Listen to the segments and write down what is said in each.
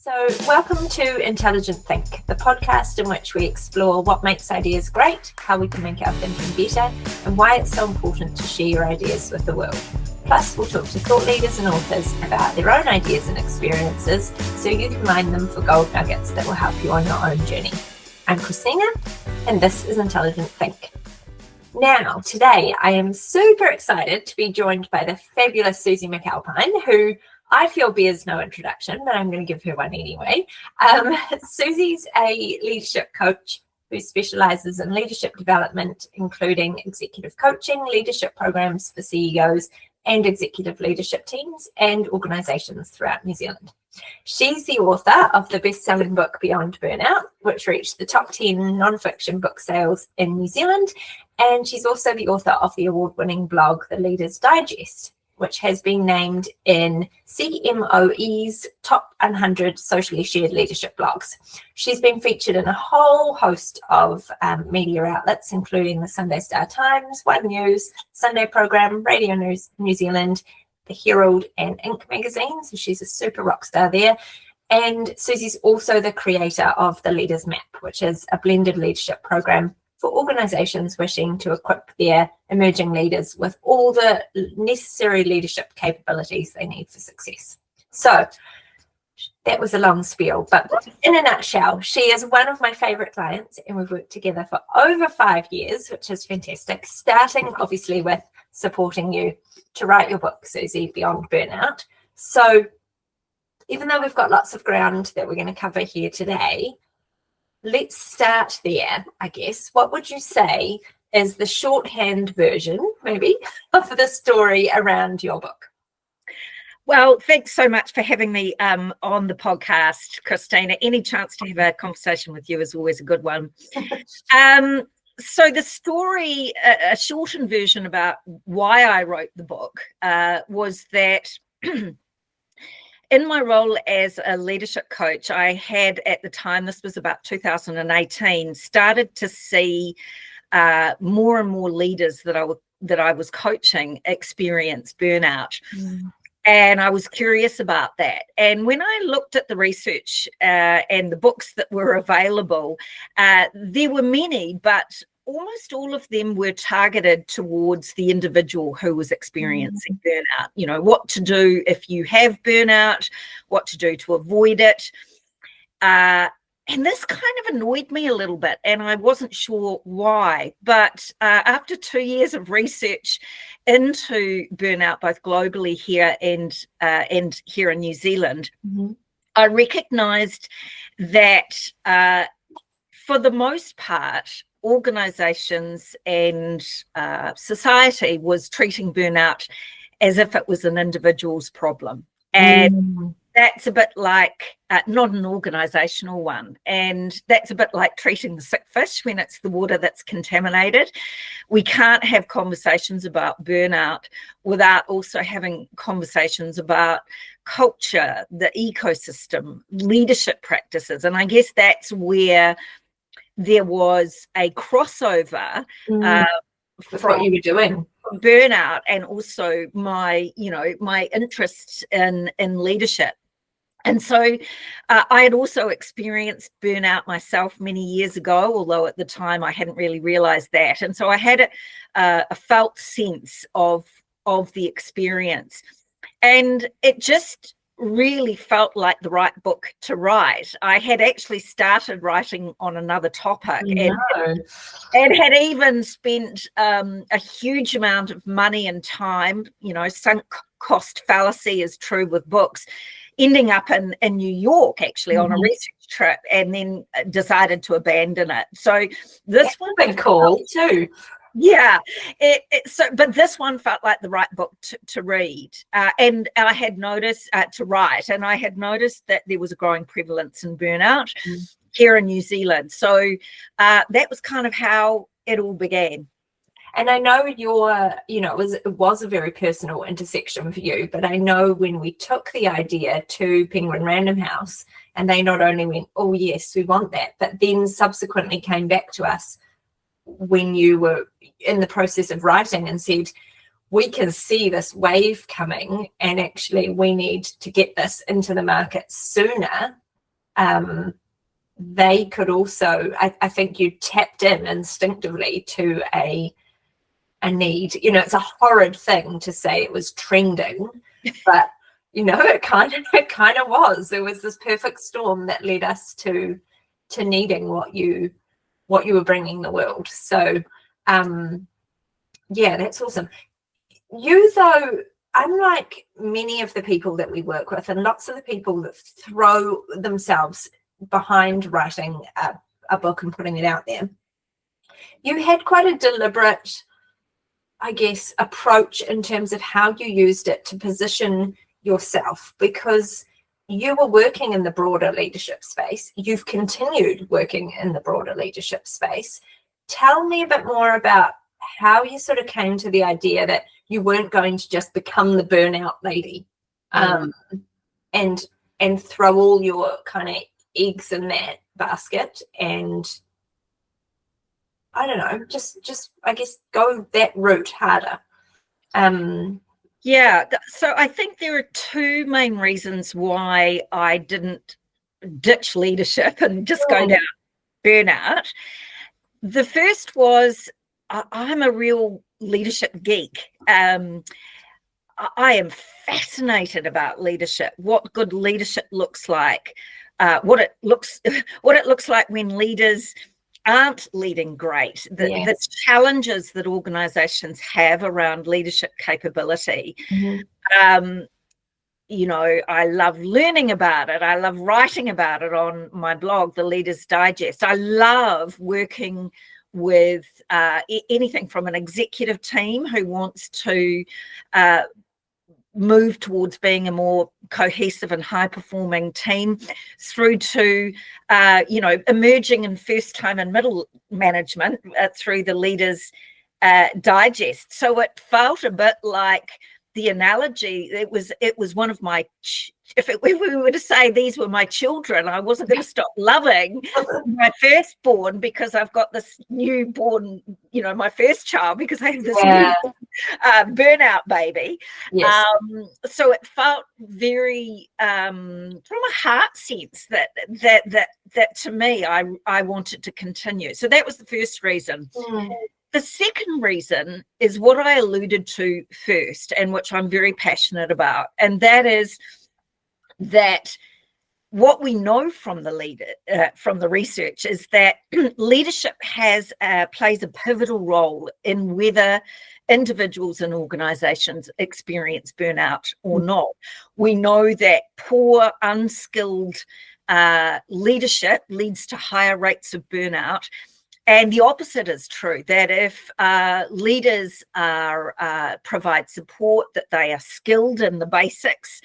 So, welcome to Intelligent Think, the podcast in which we explore what makes ideas great, how we can make our thinking better, and why it's so important to share your ideas with the world. Plus, we'll talk to thought leaders and authors about their own ideas and experiences so you can mine them for gold nuggets that will help you on your own journey. I'm Christina, and this is Intelligent Think. Now, today, I am super excited to be joined by the fabulous Suzi McAlpine, who I feel bears no introduction, but I'm going to give her one anyway. Suzi's a leadership coach who specialises in leadership development, including executive coaching, leadership programs for CEOs and executive leadership teams and organisations throughout New Zealand. She's the author of the best-selling book Beyond Burnout, which reached the top 10 non-fiction book sales in New Zealand, and she's also the author of the award-winning blog The Leader's Digest, which has been named in CMOE's top 100 socially shared leadership blogs. She's been featured in a whole host of media outlets, including the Sunday Star Times, One News, Sunday Program, Radio News New Zealand, the Herald and Inc magazine, so she's a super rock star there. And Suzi's also the creator of the Leaders Map, which is a blended leadership program for organisations wishing to equip their emerging leaders with all the necessary leadership capabilities they need for success. So that was a long spiel, but in a nutshell, she is one of my favourite clients, and we've worked together for over 5 years, which is fantastic, starting obviously with supporting you to write your book, Suzi, Beyond Burnout. So even though we've got lots of ground that we're going to cover here today, let's start there, I guess. What would you say is the shorthand version, maybe, of the story around your book? Well, thanks so much for having me on the podcast, Christina. Any chance to have a conversation with you is always a good one. So the story, a shortened version about why I wrote the book was that in my role as a leadership coach, I had at the time, this was about 2018, started to see more and more leaders that I was coaching experience burnout. And I was curious about that. And when I looked at the research and the books that were available, there were many, but almost all of them were targeted towards the individual who was experiencing burnout. You know, what to do if you have burnout, what to do to avoid it. And this kind of annoyed me a little bit, and I wasn't sure why. But after 2 years of research into burnout, both globally here and here in New Zealand, I recognised that for the most part, organisations and society was treating burnout as if it was an individual's problem. And that's a bit like, not an organisational one, and that's a bit like treating the sick fish when it's the water that's contaminated. We can't have conversations about burnout without also having conversations about culture, the ecosystem, leadership practices. And I guess that's where there was a crossover with what you were doing. Burnout and also my interest in leadership. And so I had also experienced burnout myself many years ago, although at the time I hadn't really realized that. And so I had a felt sense of the experience. And it just really felt like the right book to write. I had actually started writing on another topic and had even spent a huge amount of money and time, sunk cost fallacy is true with books, ending up in New York actually on a research trip, and then decided to abandon it. So this one's been cool too. Yeah, but this one felt like the right book to read, and I had noticed to write, and I had noticed that there was a growing prevalence in burnout here in New Zealand. So that was kind of how it all began. And I know it was a very personal intersection for you, but I know when we took the idea to Penguin Random House, and they not only went, oh yes, we want that, but then subsequently came back to us when you were in the process of writing and said, we can see this wave coming, and actually we need to get this into the market sooner they could also, I think you tapped in instinctively to a need. It's a horrid thing to say it was trending, but it kind of was. There was this perfect storm that led us to needing what you were bringing the world. So yeah, that's awesome. You, though, unlike many of the people that we work with, and lots of the people that throw themselves behind writing a book and putting it out there, you had quite a deliberate, I guess, approach in terms of how you used it to position yourself, because you were working in the broader leadership space. You've continued working in the broader leadership space. Tell me a bit more about how you sort of came to the idea that you weren't going to just become the burnout lady and throw all your kind of eggs in that basket, and I don't know, just I guess go that route harder. Yeah, so I think there are two main reasons why I didn't ditch leadership and just go down burnout. The first was I'm a real leadership geek. I am fascinated about leadership, what good leadership looks like, what it looks like when leaders aren't leading great, the challenges that organizations have around leadership capability. I love learning about it. I love writing about it on my blog, The Leader's Digest. I love working with anything from an executive team who wants to move towards being a more cohesive and high-performing team, through to emerging in first time and middle management through the Leaders Digest. So it felt a bit like the analogy. It was one of my, if we were to say these were my children, I wasn't going to stop loving my firstborn because I've got this newborn, my first child, because I have this burnout baby. Yes. So it felt very from a heart sense that to me I wanted to continue. So that was the first reason. The second reason is what I alluded to first, and which I'm very passionate about, and that is that what we know from the research is that leadership plays a pivotal role in whether individuals and organizations experience burnout or not. We know that poor, unskilled leadership leads to higher rates of burnout. And the opposite is true, that if leaders provide support, that they are skilled in the basics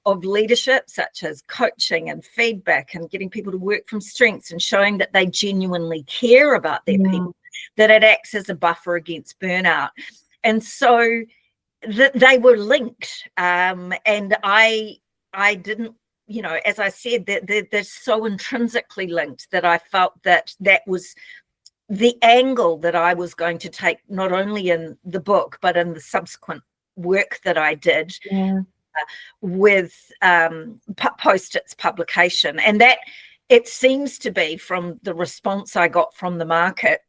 of leadership, such as coaching and feedback and getting people to work from strengths and showing that they genuinely care about their people, that it acts as a buffer against burnout. And so they were linked. And I didn't, as I said, they're so intrinsically linked that I felt that was the angle that I was going to take, not only in the book, but in the subsequent work that I did with post its publication. And that it seems to be, from the response I got from the market,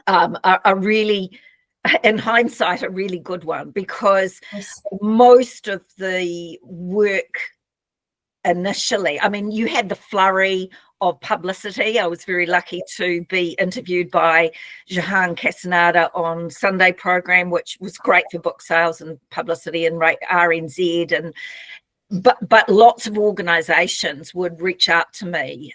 a really, in hindsight, a really good one, because most of the work initially, you had the flurry of publicity. I was very lucky to be interviewed by Jahan Castaneda on Sunday program, which was great for book sales and publicity and RNZ. And but lots of organisations would reach out to me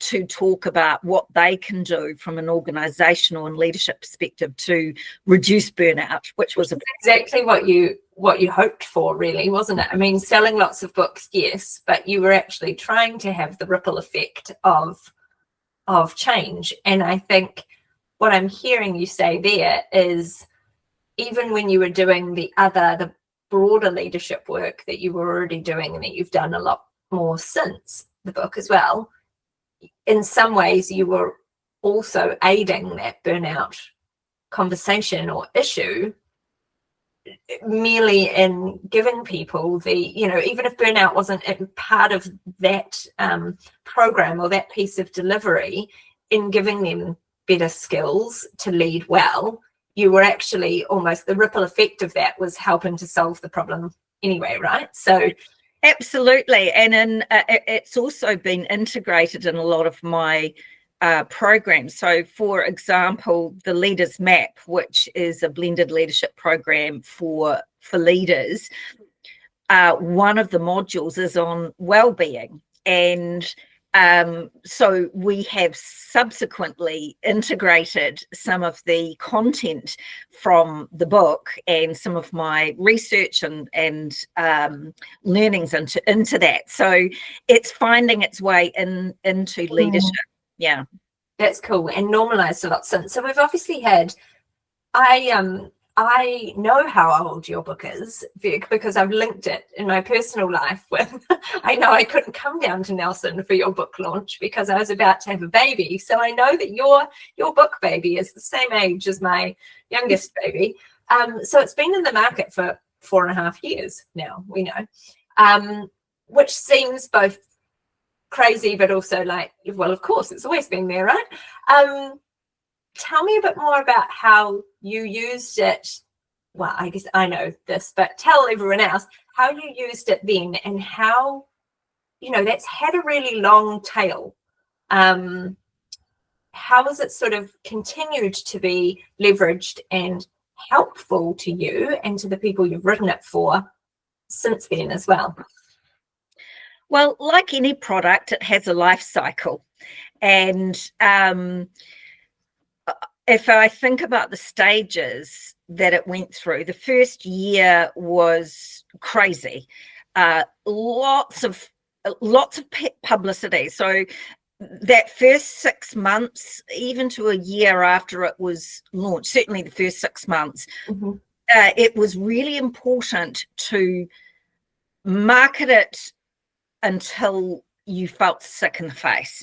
to talk about what they can do from an organisational and leadership perspective to reduce burnout, which was exactly what you hoped for, really, wasn't it? Selling lots of books, yes, but you were actually trying to have the ripple effect of change. And I think what I'm hearing you say there is, even when you were doing the broader leadership work that you were already doing, and that you've done a lot more since the book as well, in some ways you were also aiding that burnout conversation or issue, merely in giving people the, even if burnout wasn't part of that program or that piece of delivery, in giving them better skills to lead well, you were actually almost, the ripple effect of that was helping to solve the problem anyway, right? So absolutely. And it's also been integrated in a lot of my programs. So, for example, the Leaders Map, which is a blended leadership program for leaders, one of the modules is on well-being. And so we have subsequently integrated some of the content from the book and some of my research and learnings into that. So it's finding its way into leadership. Yeah. That's cool, and normalized a lot since. So we've obviously had, I know how old your book is, Vic, because I've linked it in my personal life with, I know I couldn't come down to Nelson for your book launch because I was about to have a baby. So I know that your book baby is the same age as my youngest baby. So it's been in the market for 4.5 years now, we know, which seems both crazy, but also like, well, of course, it's always been there, right? Tell me a bit more about how you used it. Well, I guess I know this, but tell everyone else how you used it then and how, that's had a really long tail. How has it sort of continued to be leveraged and helpful to you and to the people you've written it for since then as well? Well, like any product, it has a life cycle. And if I think about the stages that it went through, the first year was crazy. Lots of publicity. So that first 6 months, even to a year after it was launched, certainly the first 6 months, it was really important to market it until you felt sick in the face.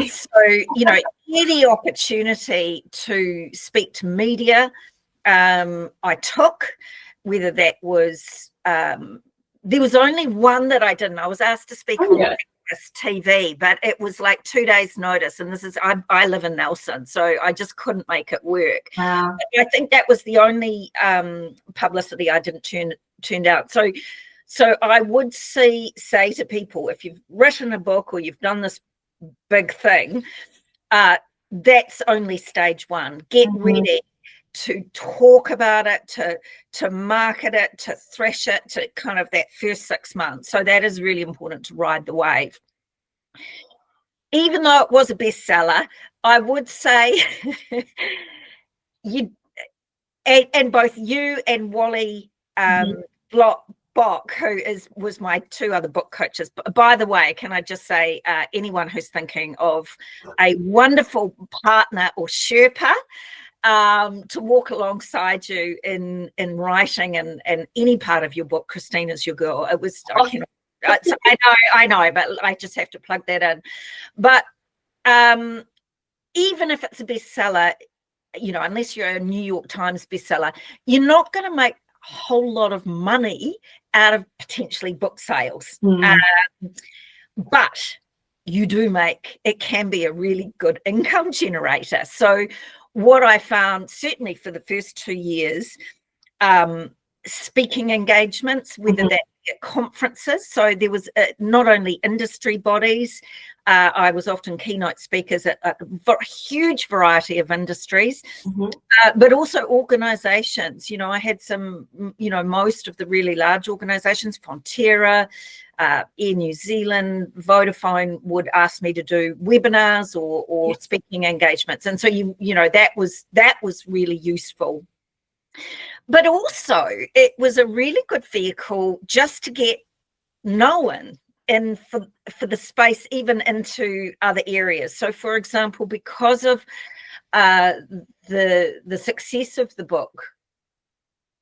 So, any opportunity to speak to media, I took, whether that was, there was only one that I didn't. I was asked to speak on TV, but it was like 2 days notice. And I live in Nelson, so I just couldn't make it work. Wow. I think that was the only publicity I didn't turn out. So I would say to people, if you've written a book or you've done this big thing, that's only stage one. Get ready to talk about it, to market it, to thresh it, to kind of that first 6 months. So that is really important to ride the wave. Even though it was a bestseller, I would say and both you and Wally Bock, who was my two other book coaches. By the way, can I just say, anyone who's thinking of a wonderful partner or Sherpa to walk alongside you in writing and any part of your book, Christina's your girl. It was, I know, but I just have to plug that in. But even if it's a bestseller, unless you're a New York Times bestseller, you're not going to make a whole lot of money out of potentially book sales. But you do it can be a really good income generator. So what I found, certainly for the first 2 years, speaking engagements, whether that be at conferences. So there was not only industry bodies, I was often keynote speakers at a huge variety of industries, but also organizations. I had some, most of the really large organizations, Fonterra, Air New Zealand, Vodafone would ask me to do webinars or speaking engagements. And so, that was really useful. But also it was a really good vehicle just to get known and for the space even into other areas. So, for example, because of the success of the book,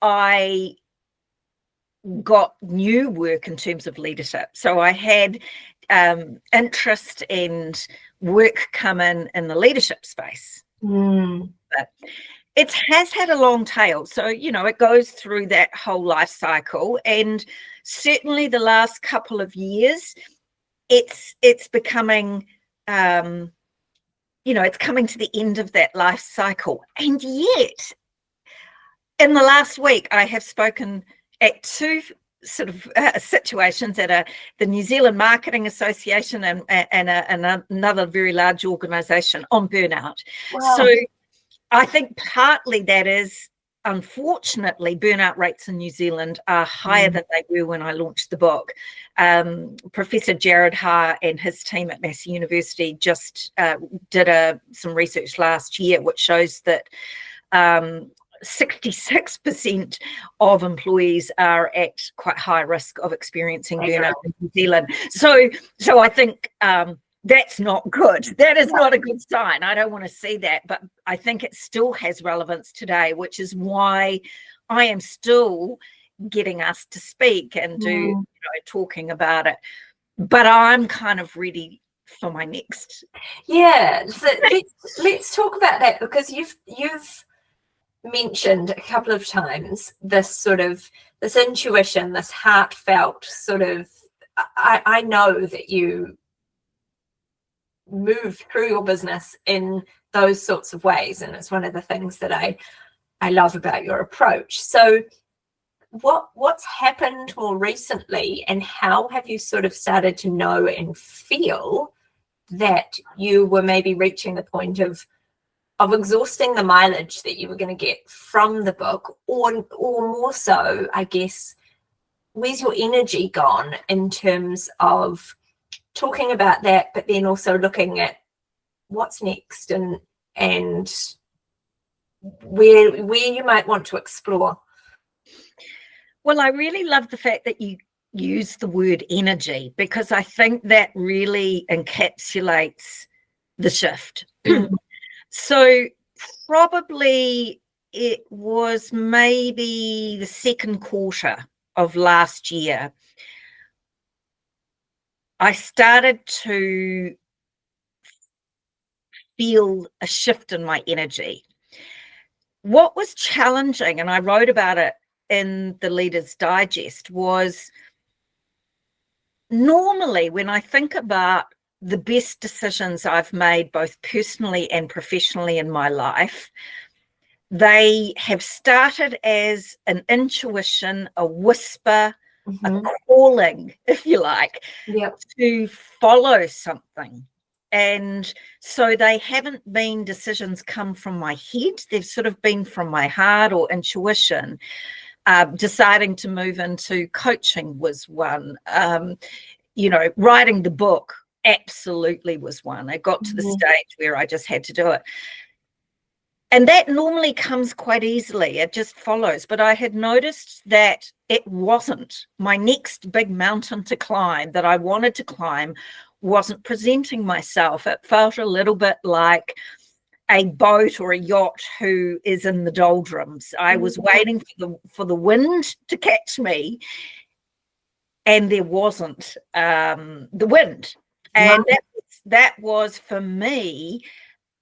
I got new work in terms of leadership. So I had interest and work come in the leadership space. But it has had a long tail. So, it goes through that whole life cycle. And certainly the last couple of years, it's becoming it's coming to the end of that life cycle. And yet, in the last week, I have spoken at two sort of situations at the New Zealand Marketing Association and another very large organisation on burnout. Wow. So I think partly that is, unfortunately, burnout rates in New Zealand are higher than they were when I launched the book. Professor Jared Haar and his team at Massey University just did some research last year, which shows that 66% of employees are at quite high risk of experiencing burnout in New Zealand. So I think that's not good. That is not a good sign. I don't want to see that, but I think it still has relevance today, which is why I am still getting us to speak and talking about it. But I'm kind of ready for my next. Yeah, so let's talk about that, because you've mentioned a couple of times this intuition, this heartfelt sort of, I know that you move through your business in those sorts of ways, and it's one of the things that I love about your approach. So what's happened more recently, and how have you sort of started to know and feel that you were maybe reaching the point of exhausting the mileage that you were going to get from the book, or more so, I guess, where's your energy gone in terms of talking about that, but then also looking at what's next and where you might want to explore? Well, I really love the fact that you use the word energy, because I think that really encapsulates the shift. So probably it was maybe the second quarter of last year, I started to feel a shift in my energy. What was challenging, and I wrote about it in the Leader's Digest, was normally when I think about the best decisions I've made, both personally and professionally in my life, they have started as an intuition, a whisper, a calling, if you like, to follow something. And so they haven't been decisions come from my head. They've sort of been from my heart or intuition. Deciding to move into coaching was one. Writing the book absolutely was one. I got to the stage where I just had to do it. And that normally comes quite easily. It just follows. But I had noticed that it wasn't. My next big mountain to climb that I wanted to climb wasn't presenting myself. It felt a little bit like a boat or a yacht who is in the doldrums. I was waiting for the wind to catch me, and there wasn't the wind. And that was for me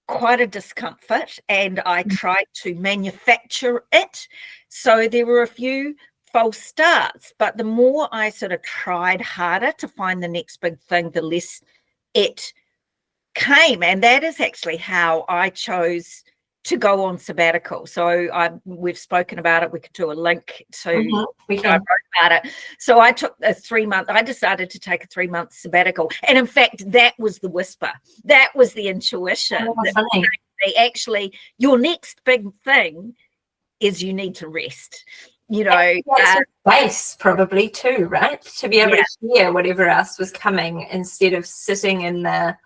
quite a discomfort, and I tried to manufacture it. So there were a few false starts, but the more I sort of tried harder to find the next big thing, the less it came. And that is actually how I chose to go on sabbatical. So we've spoken about it. We could do a link to I wrote about it. So I took I decided to take a 3-month sabbatical. And in fact, that was the whisper. That was the intuition. Actually, your next big thing is you need to rest. Space probably too, right? To be able to hear whatever else was coming instead of sitting in the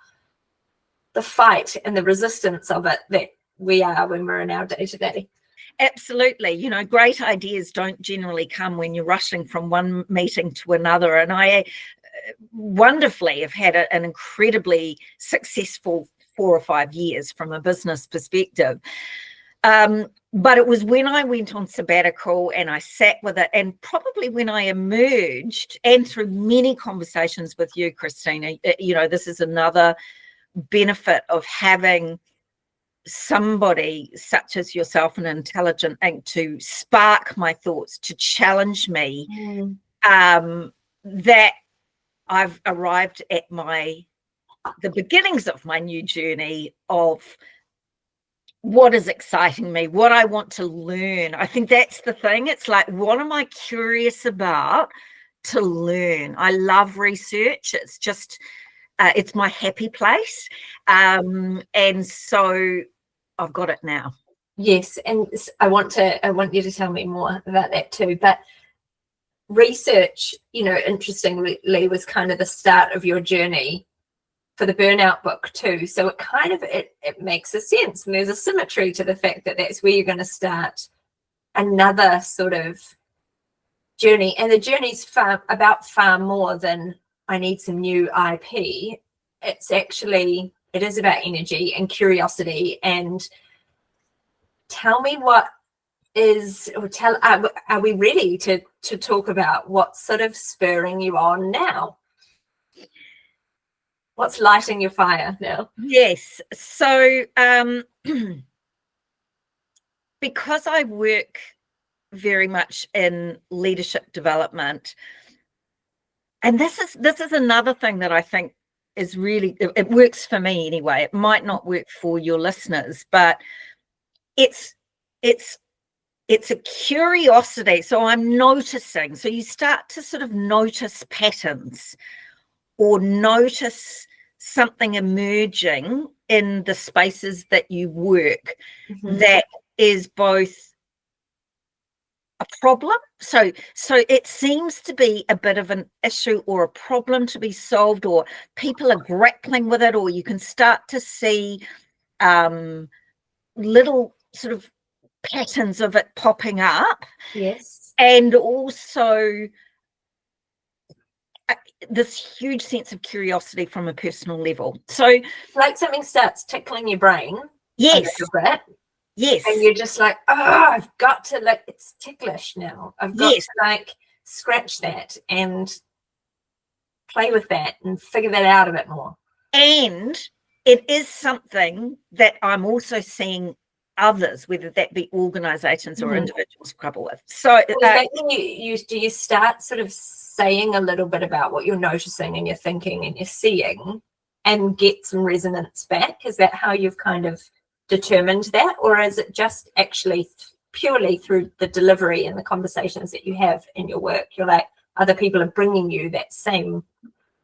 fight and the resistance of it that we are when we're in our day-to-day. Absolutely. Great ideas don't generally come when you're rushing from one meeting to another. And I wonderfully have had an incredibly successful 4 or 5 years from a business perspective. But it was when I went on sabbatical and I sat with it, and probably when I emerged, and through many conversations with you, Christina, this is another benefit of having somebody such as yourself, an intelligent ink, to spark my thoughts, to challenge me, that I've arrived at my the beginnings of my new journey of what is exciting me, what I want to learn. I think that's the thing. It's like, what am I curious about to learn? I love research. It's just, it's my happy place. And so I've got it now. Yes, and I want you to tell me more about that too. But research, interestingly, was kind of the start of your journey for the Burnout book too. So it kind of it makes a sense, and there's a symmetry to the fact that that's where you're going to start another sort of journey. And the journey's far more than I need some new IP. It is about energy and curiosity. And tell me are we ready to talk about what's sort of spurring you on now? What's lighting your fire now? Yes. So because I work very much in leadership development, and this is another thing that I think is really, it works for me anyway. It might not work for your listeners, but it's a curiosity. So I'm noticing. So you start to sort of notice patterns or notice something emerging in the spaces that you work that is both a problem. So it seems to be a bit of an issue or a problem to be solved, or people are grappling with it, or you can start to see little sort of patterns of it popping up. Yes. And also this huge sense of curiosity from a personal level. So like something starts tickling your brain. Yes. Yes. And you're just like, I've got to, it's ticklish now. I've got to scratch that and play with that and figure that out a bit more. And it is something that I'm also seeing others, whether that be organisations or individuals, trouble with. So do you start sort of saying a little bit about what you're noticing and you're thinking and you're seeing and get some resonance back? Is that how you've kind of determined that, or is it just actually purely through the delivery and the conversations that you have in your work? You're like, other people are bringing you that same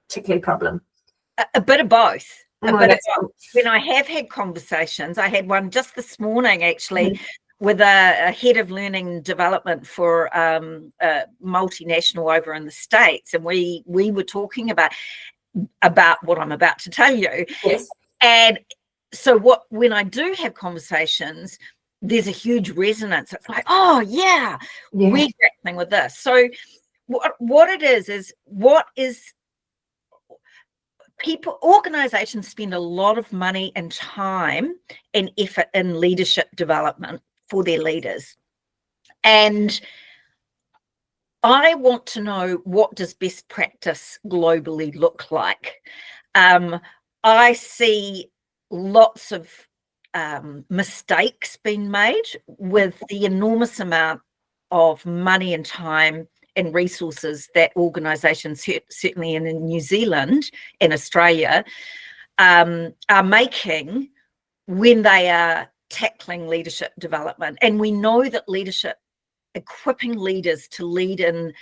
particular problem? A bit of both. When I have had conversations, I had one just this morning actually with a head of learning development for a multinational over in the States, and we were talking about what I'm about to tell you. Yes. And so when I do have conversations, there's a huge resonance. It's like, oh yeah. We're grappling with this. So what it is organizations spend a lot of money and time and effort in leadership development for their leaders. And I want to know, what does best practice globally look like? I see lots of mistakes being made with the enormous amount of money and time and resources that organisations, certainly in New Zealand and Australia, are making when they are tackling leadership development. And we know that equipping leaders to lead in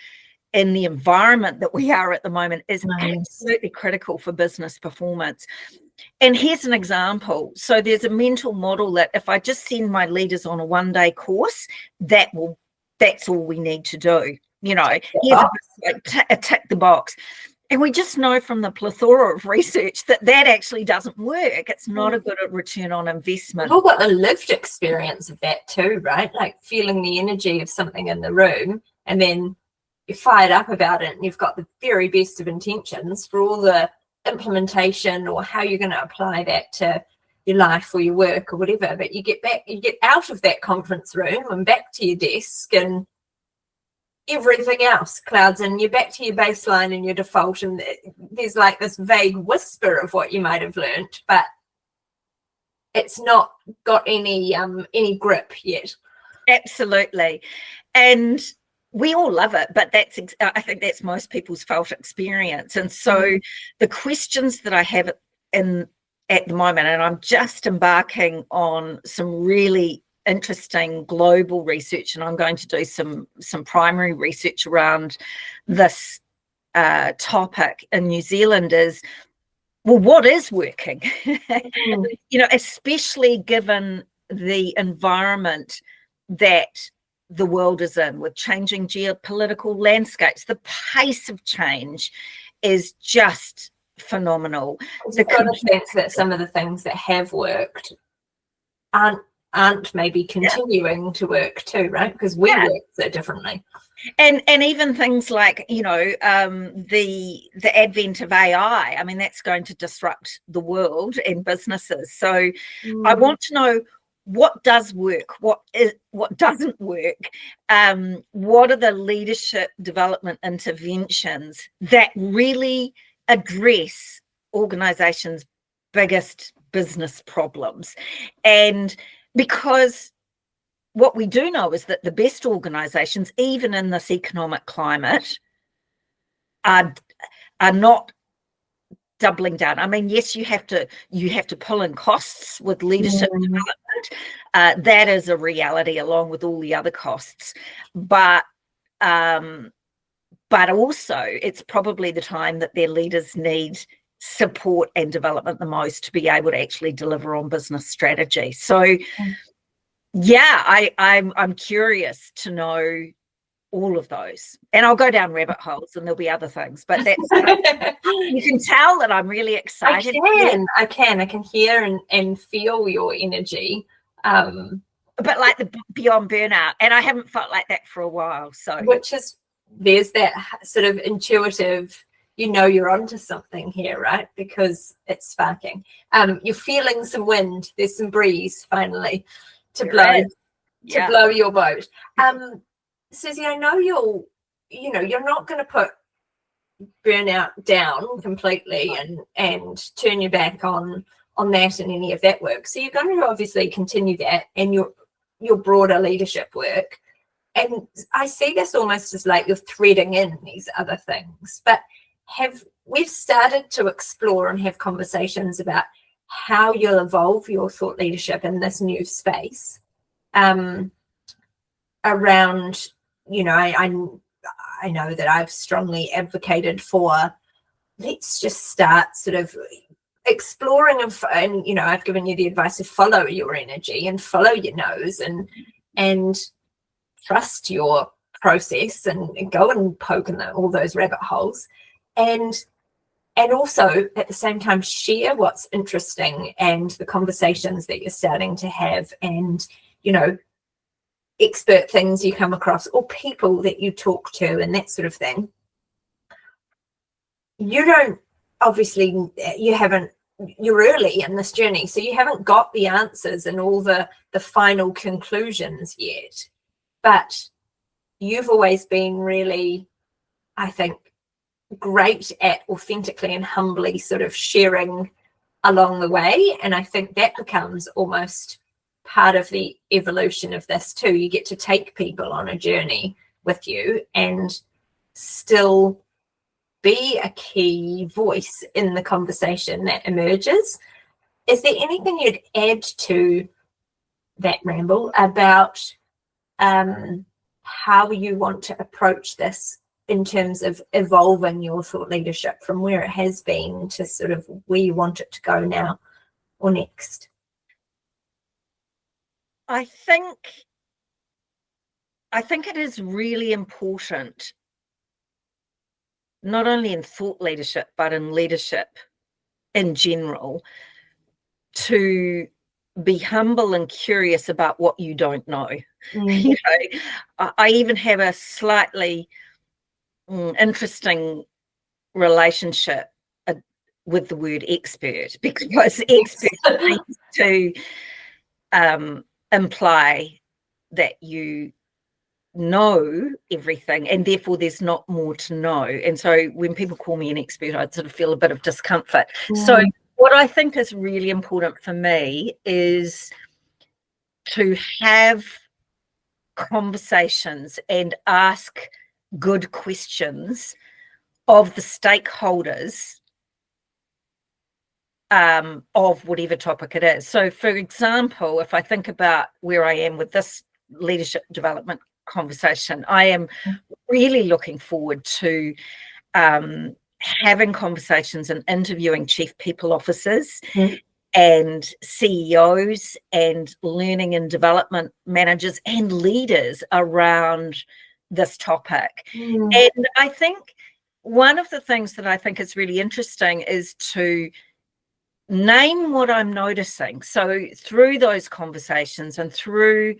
the environment that we are at the moment is absolutely critical for business performance. And here's an example. So there's a mental model that if I just send my leaders on a one-day course, that's all we need to do. Here's a tick the box. And we just know from the plethora of research that actually doesn't work. It's not a good return on investment. We've all got the lived experience of that too, right? Like feeling the energy of something in the room, and then you're fired up about it and you've got the very best of intentions for all the implementation or how you're going to apply that to your life or your work or whatever. But you get out of that conference room and back to your desk, and everything else clouds in. You're back to your baseline and your default, and there's like this vague whisper of what you might have learned, but it's not got any grip yet. Absolutely. And we all love it, but I think that's most people's felt experience. And so the questions that I have at the moment, and I'm just embarking on some really interesting global research, and I'm going to do some primary research around this topic in New Zealand, is, well, what is working? Especially given the environment that the world is in, with changing geopolitical landscapes. The pace of change is just phenomenal. I've got a sense that some of the things that have worked aren't maybe continuing to work too, right? Because we work so differently. And even things like, the advent of AI, I mean, that's going to disrupt the world and businesses. So I want to know what does work, what doesn't work, what are the leadership development interventions that really address organizations' biggest business problems. And because what we do know is that the best organizations, even in this economic climate, are not doubling down. I mean, yes, you have to pull in costs with leadership development. That is a reality, along with all the other costs. But also, it's probably the time that their leaders need support and development the most to be able to actually deliver on business strategy. So, I'm curious to know all of those, and I'll go down rabbit holes, and there'll be other things. But that's you can tell that I'm really excited. I can hear and feel your energy. But like the beyond burnout, and I haven't felt like that for a while. So, there's that sort of intuitive, you're onto something here, right? Because it's sparking. You're feeling some wind. There's some breeze finally to blow your boat. Suzie, I know you're not going to put burnout down completely and turn your back on that and any of that work. So you're going to obviously continue that and your broader leadership work. And I see this almost as like you're threading in these other things. But we've started to explore and have conversations about how you'll evolve your thought leadership in this new space around, I know that I've strongly advocated for, let's just start sort of exploring and I've given you the advice of follow your energy and follow your nose and trust your process and go and poke in all those rabbit holes and also at the same time share what's interesting and the conversations that you're starting to have and expert things you come across or people that you talk to and that sort of thing. You're early in this journey, so you haven't got the answers and all the final conclusions yet, but you've always been really, I think, great at authentically and humbly sort of sharing along the way. And I think that becomes almost part of the evolution of this too. You get to take people on a journey with you and still be a key voice in the conversation that emerges. Is there anything you'd add to that ramble about how you want to approach this in terms of evolving your thought leadership from where it has been to sort of where you want it to go now or next? I think it is really important, not only in thought leadership, but in leadership in general, to be humble and curious about what you don't know. I even have a slightly interesting relationship with the word expert, because expert seems to imply that you know everything and therefore there's not more to know. And so when people call me an expert, I sort of feel a bit of discomfort. So what I think is really important for me is to have conversations and ask good questions of the stakeholders of whatever topic it is. So, for example, if I think about where I am with this leadership development conversation, I am really looking forward to having conversations and interviewing chief people officers and CEOs and learning and development managers and leaders around this topic. And I think one of the things that I think is really interesting is to name what I'm noticing. So through those conversations and through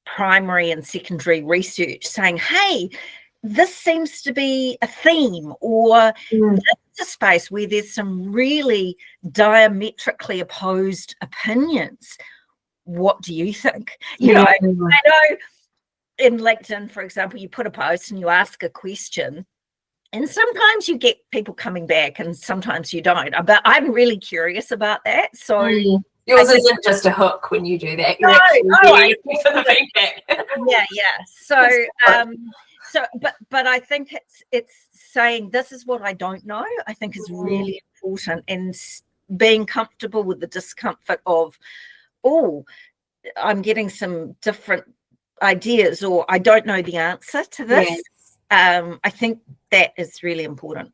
primary and secondary research, saying, hey, this seems to be a theme, or this is a space where there's some really diametrically opposed opinions. What do you think? You know, I know in LinkedIn, for example, you put a post and you ask a question, and sometimes you get people coming back and sometimes you don't. But I'm really curious about that. So yours isn't just a hook when you do that. You're for the feedback. So, but I think it's saying this is what I don't know, I think is really important, and being comfortable with the discomfort of, I'm getting some different ideas, or I don't know the answer to this. Yes. I think that is really important.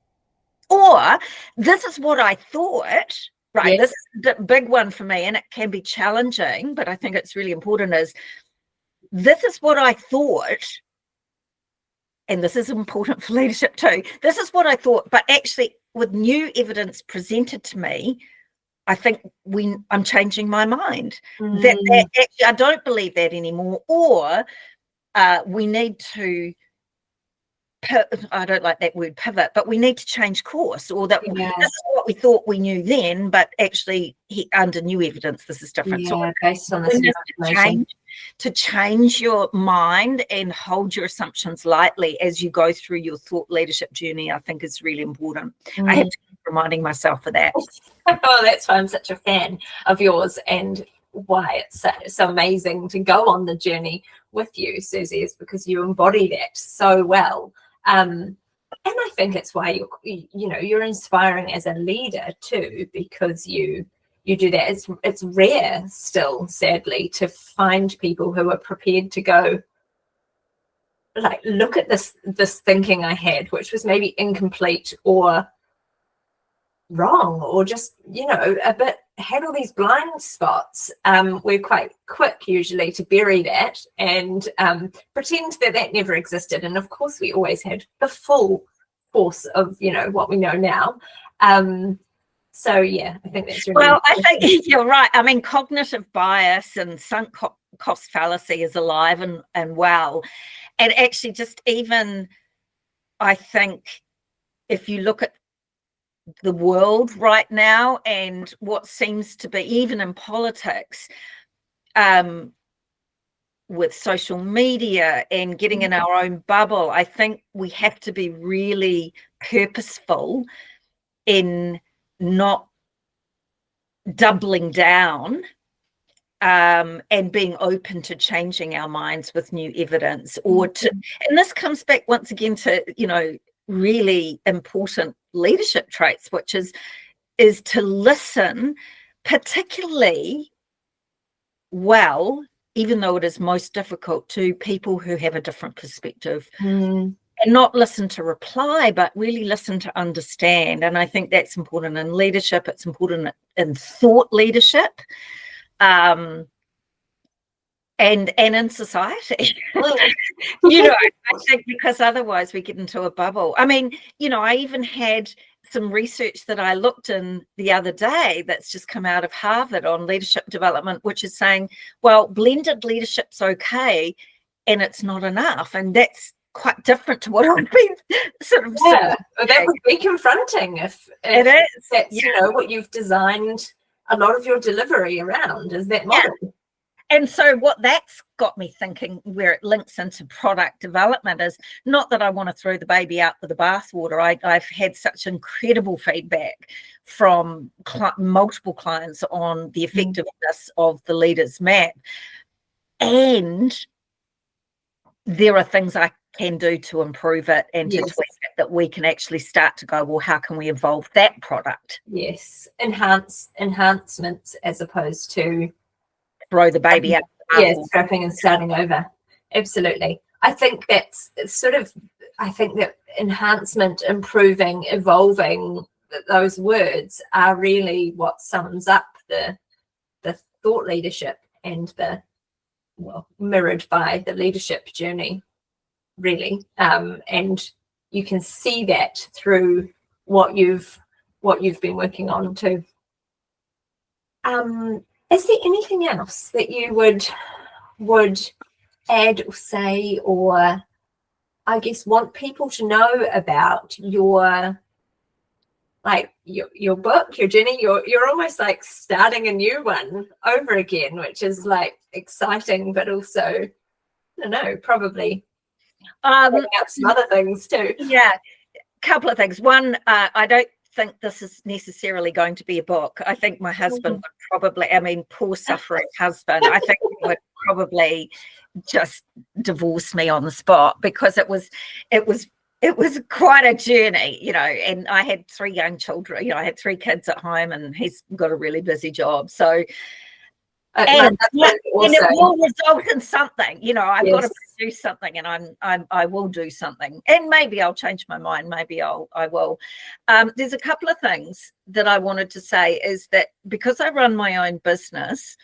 Or this is what I thought, right? Yes. This is the big one for me, and it can be challenging, but I think it's really important, is this is what I thought, and this is important for leadership too. This is what I thought, but actually with new evidence presented to me, I think I'm changing my mind. That actually, I don't believe that anymore, or we need to, I don't like that word pivot, but we need to change course, or that this is what we thought we knew then, but actually under new evidence, this is different. So based on this information. To change your mind and hold your assumptions lightly as you go through your thought leadership journey, I think is really important. I have to keep reminding myself of that. Oh, that's why I'm such a fan of yours, and why it's so amazing to go on the journey with you, Suzie, is because you embody that so well. And I think it's why you're inspiring as a leader too, because you do that. It's rare still, sadly, to find people who are prepared to go, like, look at this thinking I had, which was maybe incomplete or wrong, or just a bit had all these blind spots. We're quite quick usually to bury that and pretend that never existed, and of course we always had the full force of what we know now. So yeah, I think that's really I think you're right. I mean, cognitive bias and sunk cost fallacy is alive and well, and actually just even, I think, if you look at the world right now and what seems to be, even in politics, with social media and getting in our own bubble, I think we have to be really purposeful in not doubling down and being open to changing our minds with new evidence, or and this comes back once again to really important leadership traits, which is to listen particularly well, even though it is most difficult, to people who have a different perspective. And not listen to reply, but really listen to understand. And I think that's important in leadership. It's important in thought leadership, and in society. I think, because otherwise we get into a bubble. I mean, I even had some research that I looked in the other day that's just come out of Harvard on leadership development, which is saying, well, blended leadership's okay and it's not enough. And that's quite different to what I've been sort of saying. That would be confronting if it is. That's what you've designed a lot of your delivery around, is that model. And so what that's got me thinking, where it links into product development, is not that I want to throw the baby out with the bathwater. I've had such incredible feedback from multiple clients on the effectiveness of the Leaders Map, and there are things I can do to improve it and to tweak it. that we can actually start to go, well, how can we evolve that product? Yes, enhancements as opposed to throw the baby out. Scrapping and starting over. Absolutely. I think that's sort of, I think that enhancement, improving, evolving, those words are really what sums up the thought leadership and mirrored by the leadership journey, really. And you can see that through what you've been working on too. Is there anything else that you would add or say, or I guess want people to know about your book, your journey? You're almost like starting a new one over again, which is like exciting, but also, I don't know, probably out some other things too. Yeah, a couple of things. One, I don't think this is necessarily going to be a book. I think my husband would probably, I mean, poor suffering husband, I think he would probably just divorce me on the spot, because it was quite a journey, you know. And I had 3 young children, you know, I had 3 kids at home, and he's got a really busy job. So and it will result in something, you know. I've got to produce something, and I will do something, and maybe I'll change my mind, maybe I will. There's a couple of things that I wanted to say, is that because I run my own business,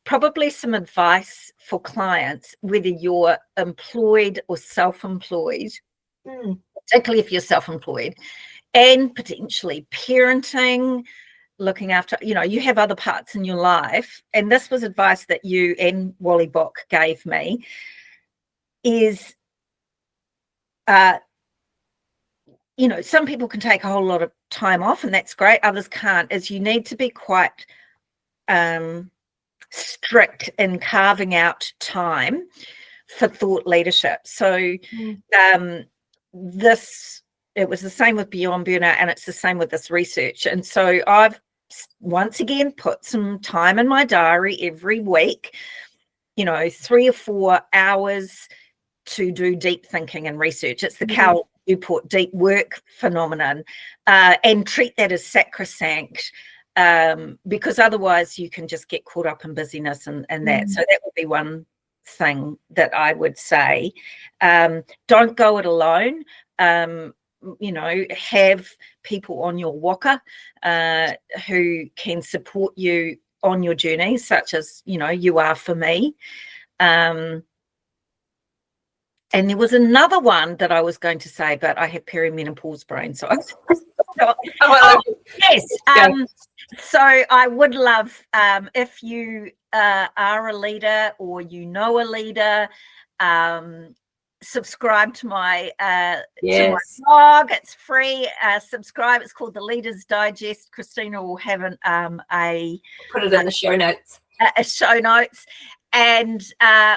probably some advice for clients, whether you're employed or self-employed, particularly if you're self-employed, and potentially parenting, looking after, you know, you have other parts in your life. And this was advice that you and Wally Bock gave me, is, you know, some people can take a whole lot of time off, and that's great. Others can't. Is you need to be quite strict in carving out time for thought leadership. So it was the same with Beyond Burnout, and it's the same with this research. And so I've once again put some time in my diary every week, you know, 3 or 4 hours to do deep thinking and research. It's the Cal Newport deep work phenomenon, and treat that as sacrosanct, because otherwise you can just get caught up in busyness and that. So that would be one thing that I would say. Don't go it alone. You know, have people on your walker who can support you on your journey, such as, you know, you are for me. And there was another one that I was going to say, but I have perimenopause brain, so yes. So I would love, if you are a leader or you know a leader, subscribe to my blog. It's free. Subscribe. It's called The Leaders Digest. Christina will have put it in the show notes. Show notes. And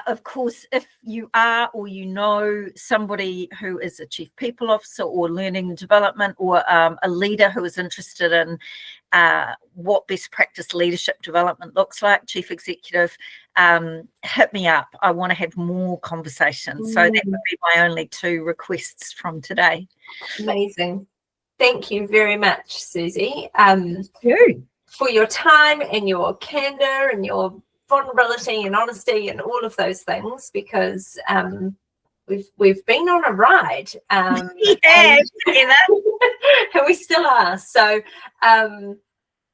of course, if you are, or you know somebody who is a chief people officer or learning and development, or a leader who is interested in what best practice leadership development looks like, chief executive, hit me up. I want to have more conversations. So that would be my only 2 requests from today. Amazing. Thank you very much, Suzie, for your time and your candor and your vulnerability and honesty and all of those things, because we've been on a ride, and we still are. So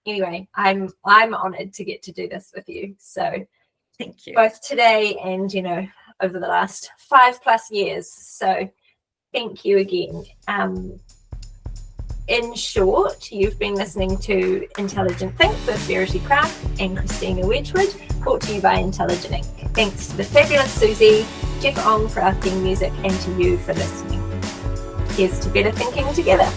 anyway, I'm honored to get to do this with you. So thank you, both today and, you know, over the last 5+ years. So thank you again. In short, you've been listening to Intelligent Think with Verity Craft and Christina Wedgwood, brought to you by Intelligent Inc. Thanks to the fabulous Suzie, Jeff Ong for our theme music, and to you for listening. Here's to better thinking together.